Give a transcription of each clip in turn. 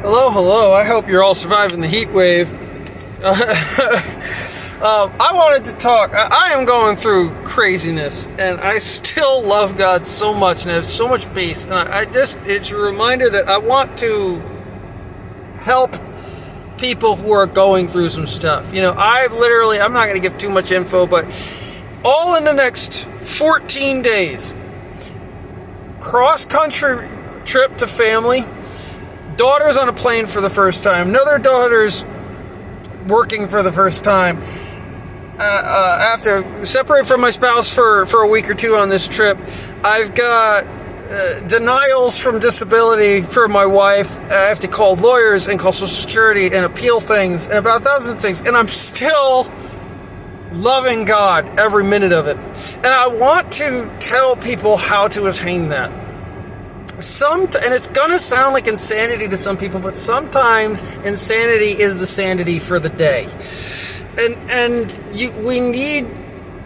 Hello, hello. I hope you're all surviving the heat wave. I wanted to talk. I am going through craziness, and I still love God so much and have so much peace. And it's a reminder that I want to help people who are going through some stuff. I'm not going to give too much info, but all in the next 14 days, cross-country trip to family, daughter's on a plane for the first time, another daughter's working for the first time. I have to separate from my spouse for a week or two on this trip. I've got denials from disability for my wife. I have to call lawyers and call Social Security and appeal things and about 1,000 things. And I'm still loving God every minute of it. And I want to tell people how to attain that. And it's going to sound like insanity to some people, but sometimes insanity is the sanity for the day. We need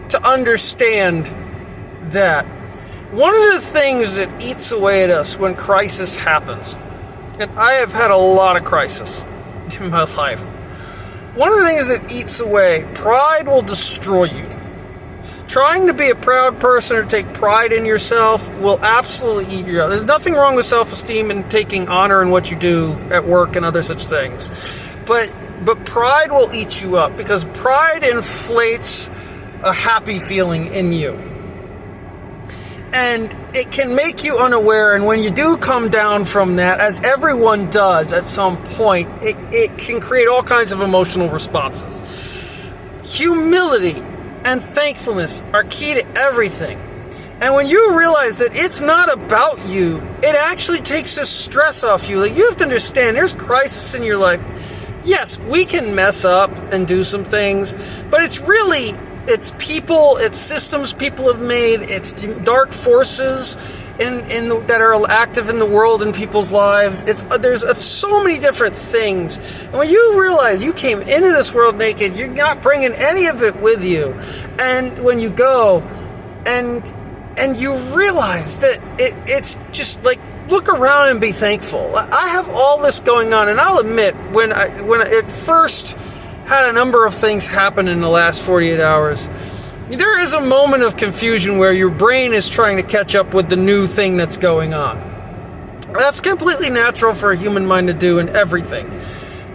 to understand that one of the things that eats away at us when crisis happens, and I have had a lot of crisis in my life, one of the things that eats away, pride will destroy you. Trying to be a proud person or take pride in yourself will absolutely eat you out. There's nothing wrong with self-esteem and taking honor in what you do at work and other such things. But pride will eat you up because pride inflates a happy feeling in you. And it can make you unaware, and when you do come down from that, as everyone does at some point, it can create all kinds of emotional responses. Humility and thankfulness are key to everything. And when you realize that it's not about you, it actually takes the stress off you. Like, you have to understand there's crisis in your life. Yes, we can mess up and do some things, but it's people, it's systems people have made, it's dark forces that are active in the world in people's lives. There's so many different things. And when you realize you came into this world naked, you're not bringing any of it with you. And when you go and you realize that it's just like, look around and be thankful. I have all this going on, and I'll admit, when I first had a number of things happen in the last 48 hours, there is a moment of confusion where your brain is trying to catch up with the new thing that's going on. That's completely natural for a human mind to do in everything.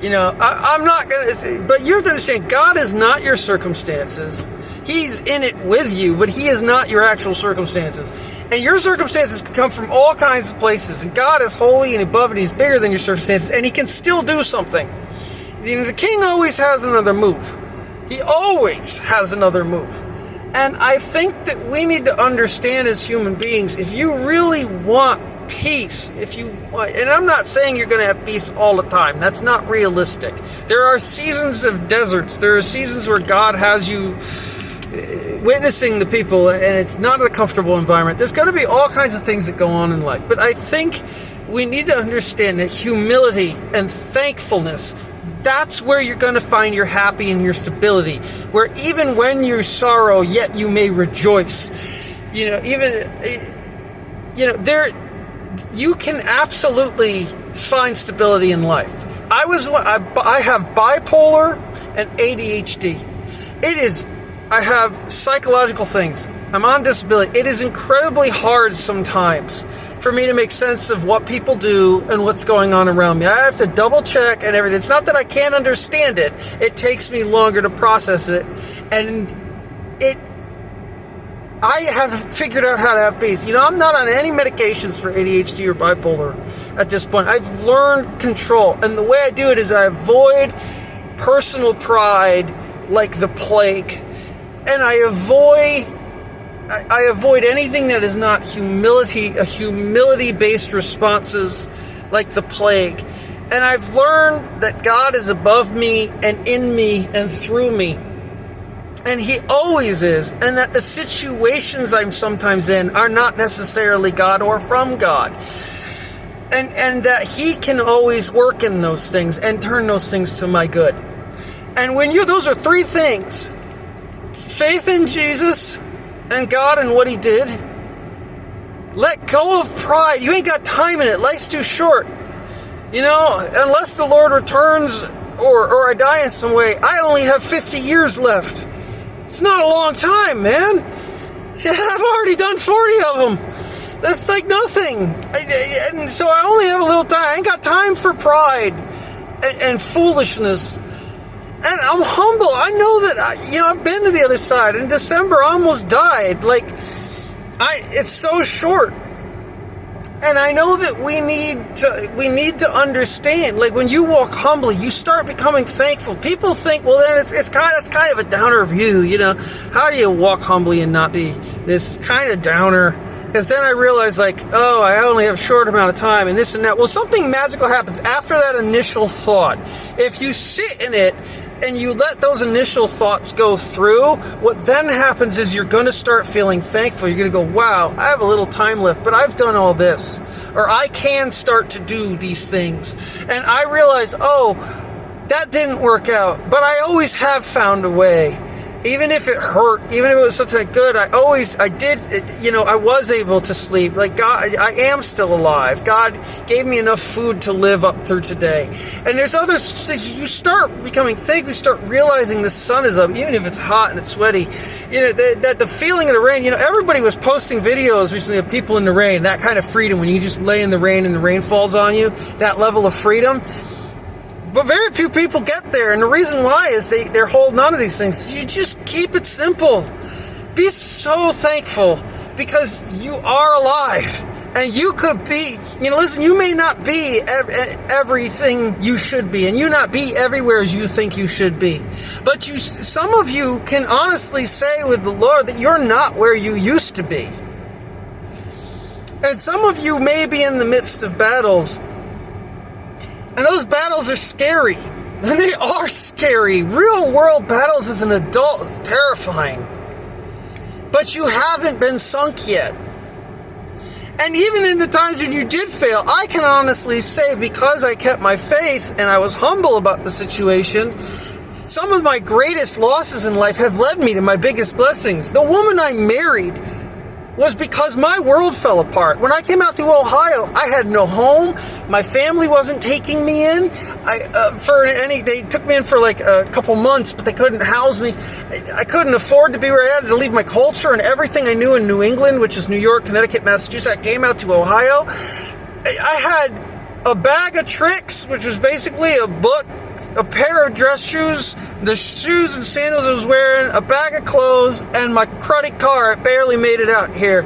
I'm not going to, but you have to understand, God is not your circumstances. He's in it with you, but He is not your actual circumstances. And your circumstances can come from all kinds of places. And God is holy and above, and He's bigger than your circumstances, and He can still do something. The king always has another move. He always has another move. And I think that we need to understand as human beings, if you really want peace, and I'm not saying you're going to have peace all the time. That's not realistic. There are seasons of deserts. There are seasons where God has you witnessing the people, and it's not a comfortable environment. There's going to be all kinds of things that go on in life. But I think we need to understand that humility and thankfulness, that's where you're going to find your happy and your stability. Where even when you sorrow, yet you may rejoice. You can absolutely find stability in life. I have bipolar and ADHD. I have psychological things. I'm on disability. It is incredibly hard sometimes for me to make sense of what people do and what's going on around me. I have to double check and everything. It's not that I can't understand it. It takes me longer to process it. And I have figured out how to have peace. I'm not on any medications for ADHD or bipolar at this point. I've learned control. And the way I do it is I avoid personal pride like the plague. And I avoid anything that is not humility-based responses like the plague. And I've learned that God is above me and in me and through me. And He always is. And that the situations I'm sometimes in are not necessarily God or from God. And that He can always work in those things and turn those things to my good. And those are three things. Faith in Jesus and God and what He did. Let go of pride. You ain't got time in it. Life's too short. You know, unless the Lord returns or I die in some way, I only have 50 years left. It's not a long time, man. I've already done 40 of them. That's like nothing. And so I only have a little time. I ain't got time for pride and foolishness. And I'm humble. I know that, I've been to the other side. In December, I almost died. It's so short. And I know that we need to understand. Like, when you walk humbly, you start becoming thankful. People think, well, then it's kind of a downer view, How do you walk humbly and not be this kind of downer? Because then I realize, I only have a short amount of time and this and that. Well, something magical happens after that initial thought. If you sit in it and you let those initial thoughts go through, what then happens is you're going to start feeling thankful. You're going to go, wow, I have a little time left, but I've done all this. Or I can start to do these things. And I realize, that didn't work out, but I always have found a way. Even if it hurt, even if it was something good, I was able to sleep. Like, God, I am still alive. God gave me enough food to live up through today. And there's other things. You start becoming thankful. You start realizing the sun is up, even if it's hot and it's sweaty. That the feeling of the rain. Everybody was posting videos recently of people in the rain. That kind of freedom, when you just lay in the rain and the rain falls on you. That level of freedom. But very few people get there, and the reason why is they're holding on to these things. You just keep it simple. Be so thankful because you are alive, and you could be, listen, you may not be everything you should be, and you not be everywhere as you think you should be. But some of you can honestly say with the Lord that you're not where you used to be. And some of you may be in the midst of battles. And those battles are scary. And they are scary. Real world battles as an adult is terrifying. But you haven't been sunk yet. And even in the times when you did fail, I can honestly say, because I kept my faith and I was humble about the situation, some of my greatest losses in life have led me to my biggest blessings. The woman I married was because my world fell apart. When I came out to Ohio, I had no home. My family wasn't taking me in. They took me in for like a couple months, but they couldn't house me. I couldn't afford to be where I had to leave my culture and everything I knew in New England, which is New York, Connecticut, Massachusetts. I came out to Ohio. I had a bag of tricks, which was basically a book, a pair of dress shoes, the shoes and sandals I was wearing, a bag of clothes, and my cruddy car. It barely made it out here.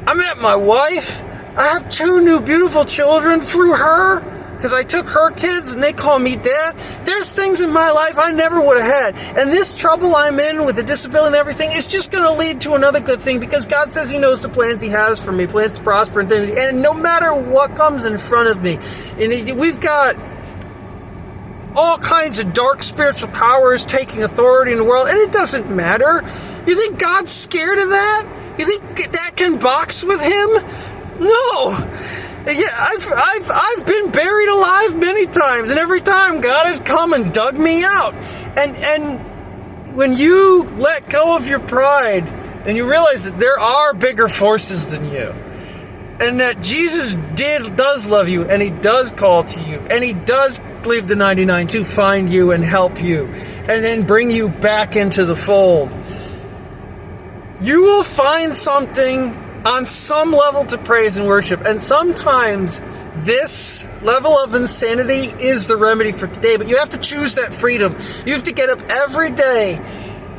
I met my wife. I have 2 new beautiful children through her because I took her kids and they call me dad. There's things in my life I never would have had. And this trouble I'm in with the disability and everything is just going to lead to another good thing because God says He knows the plans He has for me, plans to prosper and things. And no matter what comes in front of me, and we've got all kinds of dark spiritual powers taking authority in the world, and it doesn't matter. You think God's scared of that? You think that can box with Him? No. Yeah, I've been buried alive many times, and every time God has come and dug me out. And when you let go of your pride and you realize that there are bigger forces than you, and that Jesus does love you, and He does call to you, and He does leave the 99 to find you and help you, and then bring you back into the fold, you will find something on some level to praise and worship. And sometimes this level of insanity is the remedy for today, but you have to choose that freedom. You have to get up every day.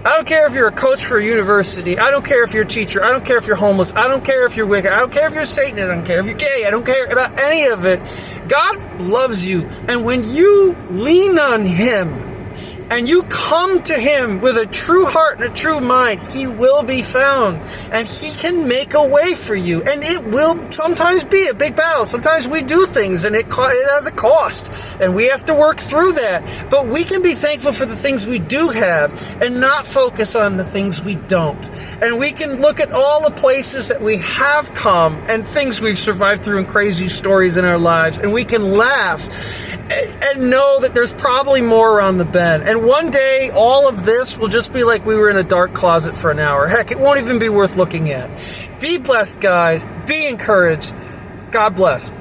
I don't care if you're a coach for a university. I don't care if you're a teacher. I don't care if you're homeless. I don't care if you're wicked. I don't care if you're Satan. I don't care if you're gay. I don't care about any of it. God loves you. And when you lean on Him and you come to Him with a true heart and a true mind, He will be found. And He can make a way for you. And it will sometimes be a big battle. Sometimes we do things and it has a cost. And we have to work through that. But we can be thankful for the things we do have and not focus on the things we don't. And we can look at all the places that we have come and things we've survived through and crazy stories in our lives. And we can laugh and know that there's probably more around the bend. And one day, all of this will just be like we were in a dark closet for an hour. Heck, it won't even be worth looking at. Be blessed, guys. Be encouraged. God bless.